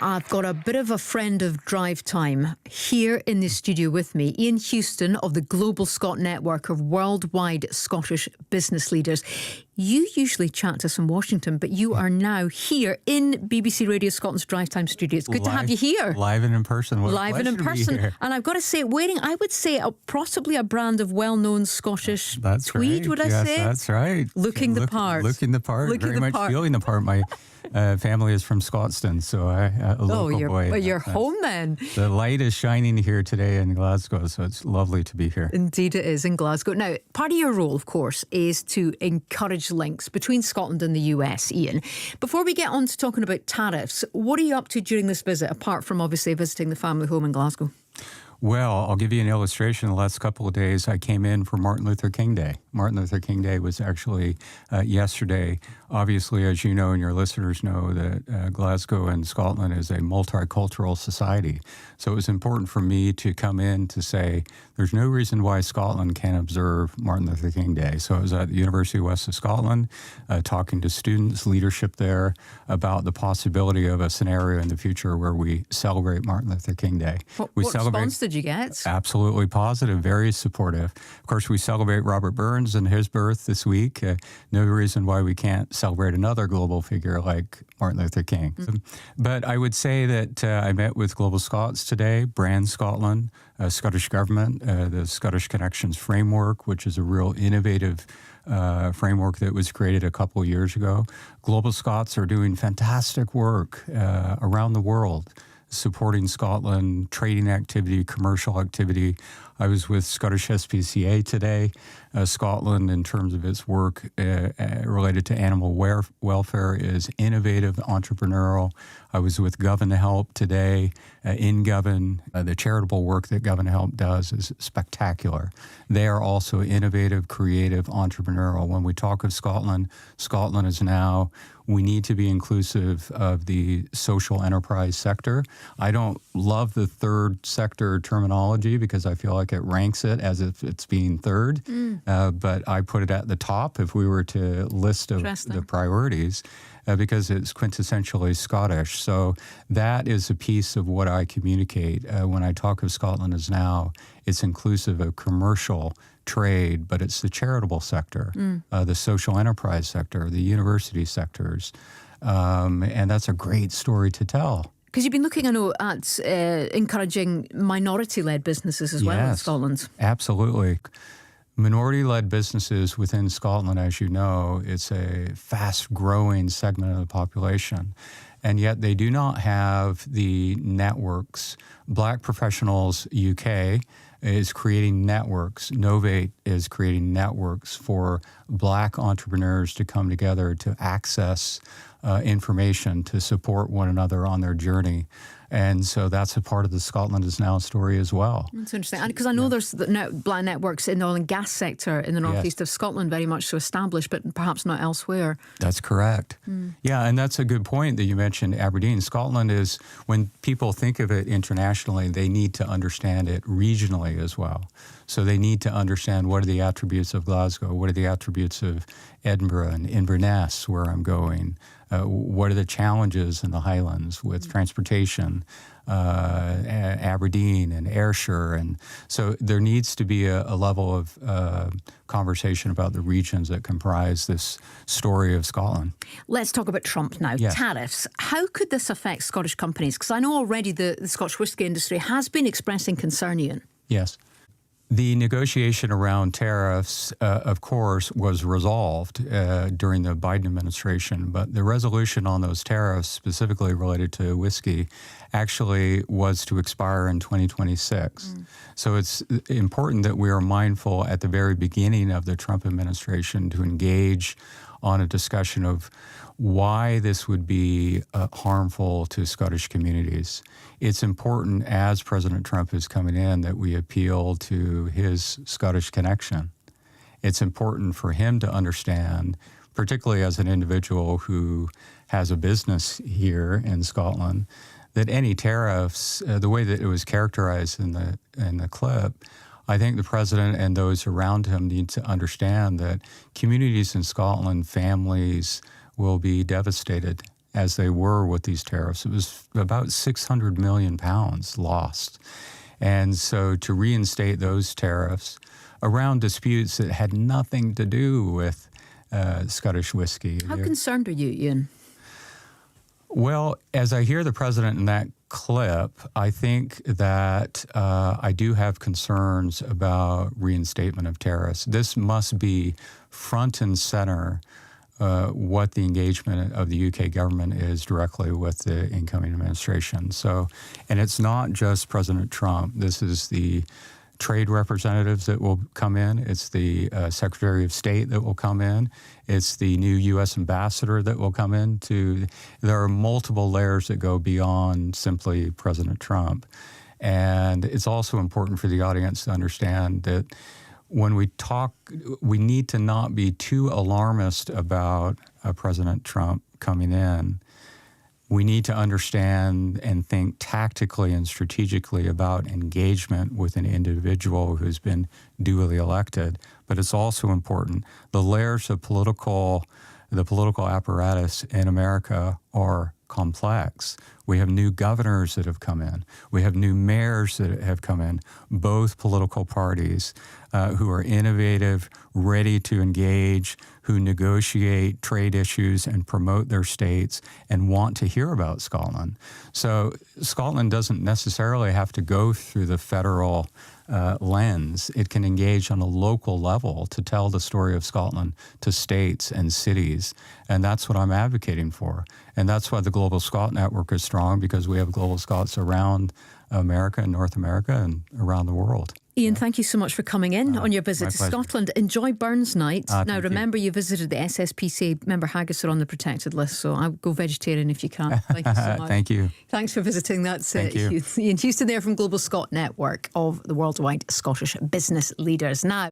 I've got a bit of a friend of Drive Time here in the studio with me, Ian Houston of the Global Scot Network of worldwide Scottish business leaders. You usually chat to us in Washington, but you are now here in BBC Radio Scotland's Drive Time studio. It's good to have you here. Live and in person. Live and in person. And I've got to say, wearing, I would say, possibly a brand of well-known Scottish tweed, right. would I yes, say? That's right. Looking the part. Looking the part. Very much feeling the part. My family is from Scotstoun, so a local boy. Well, you're home then. The light is shining here today in Glasgow, so it's lovely to be here. Indeed it is, in Glasgow. Now, part of your role, of course, is to encourage links between Scotland and the US, Ian. Before we get on to talking about tariffs, what are you up to during this visit, apart from obviously visiting the family home in Glasgow? Well, I'll give you an illustration. The last couple of days, I came in for Martin Luther King Day. Martin Luther King Day was actually yesterday. Obviously, as you know and your listeners know, that Glasgow and Scotland is a multicultural society. So it was important for me to come in to say there's no reason why Scotland can't observe Martin Luther King Day. So I was at the University of West of Scotland talking to students, leadership there, about the possibility of a scenario in the future where we celebrate Martin Luther King Day. What response did you get? Absolutely positive, very supportive. Of course, we celebrate Robert Burns and his birth this week. No reason why we can't celebrate another global figure like Martin Luther King. Mm-hmm. But I would say that I met with Global Scots today, Brand Scotland, Scottish Government, the Scottish Connections Framework, which is a real innovative framework that was created a couple of years ago. Global Scots are doing fantastic work around the world, supporting Scotland, trading activity, commercial activity. I was with Scottish SPCA today. Scotland, in terms of its work related to animal welfare, is innovative, entrepreneurial. I was with Govan Help today. In Govan, the charitable work that Govan Help does is spectacular. They are also innovative, creative, entrepreneurial. When we talk of Scotland, Scotland is now, we need to be inclusive of the social enterprise sector. I don't love the third sector terminology because I feel like it ranks it as if it's being third. But I put it at the top if we were to list of the priorities because it's quintessentially Scottish. So that is a piece of what I communicate when I talk of Scotland as now. It's inclusive of commercial trade, but it's the charitable sector, the social enterprise sector, the university sectors. And that's a great story to tell. Because you've been looking, I know, at encouraging minority-led businesses as well in Scotland. Absolutely. Minority-led businesses within Scotland, as you know, it's a fast-growing segment of the population. And yet they do not have the networks. Black Professionals UK is creating networks. Novate is creating networks for Black entrepreneurs to come together to access information, to support one another on their journey. And so that's a part of the Scotland is Now story as well. That's interesting. And because I know there's Black networks in the oil and gas sector in the northeast of Scotland, very much so established, but perhaps not elsewhere. That's correct. Yeah, and that's a good point that you mentioned Aberdeen. Scotland is, when people think of it internationally, they need to understand it regionally as well. So they need to understand what are the attributes of Glasgow, what are the attributes of Edinburgh and Inverness, where I'm going, what are the challenges in the Highlands with transportation, Aberdeen and Ayrshire. And so there needs to be a level of conversation about the regions that comprise this story of Scotland. Let's talk about Trump now. Yes. Tariffs. How could this affect Scottish companies? Because I know already the Scotch whisky industry has been expressing concern, Ian. Yes. The negotiation around tariffs, of course, was resolved during the Biden administration, but the resolution on those tariffs, specifically related to whiskey, actually was to expire in 2026. So it's important that we are mindful at the very beginning of the Trump administration to engage on a discussion of why this would be harmful to Scottish communities. It's important, as President Trump is coming in, that we appeal to his Scottish connection. It's important for him to understand, particularly as an individual who has a business here in Scotland, that any tariffs, the way that it was characterized in the clip, I think the president and those around him need to understand that communities in Scotland, families, will be devastated as they were with these tariffs, it was about 600 million pounds lost. And so to reinstate those tariffs around disputes that had nothing to do with Scottish whiskey. How concerned are you, Ian? Well, as I hear the president in that clip, I think that I do have concerns about reinstatement of tariffs. This must be front and center what the engagement of the UK government is directly with the incoming administration. So, and it's not just President Trump. This is the trade representatives that will come in. It's the Secretary of State that will come in. It's the new U.S. ambassador that will come in. There are multiple layers that go beyond simply President Trump. And it's also important for the audience to understand that when we talk, we need to not be too alarmist about President Trump coming in. We need to understand and think tactically and strategically about engagement with an individual who's been duly elected. But it's also important. The layers of the political apparatus in America are complex. We have new governors that have come in. We have new mayors that have come in, both political parties who are innovative, ready to engage, who negotiate trade issues and promote their states and want to hear about Scotland. So Scotland doesn't necessarily have to go through the federal lens. It can engage on a local level to tell the story of Scotland to states and cities. And that's what I'm advocating for. And that's why the Global Scot Network is strong, because we have Global Scots around America and North America and around the world. Ian, thank you so much for coming in on your visit to Scotland. Enjoy Burns Night. Now, remember, you visited the SSPCA. Member Haggis are on the protected list, so I'll go vegetarian if you can. Thank you so much. Thank you. Thanks for visiting. That's Thank you. Ian Houston there from Global Scot Network of the Worldwide Scottish Business Leaders. Now,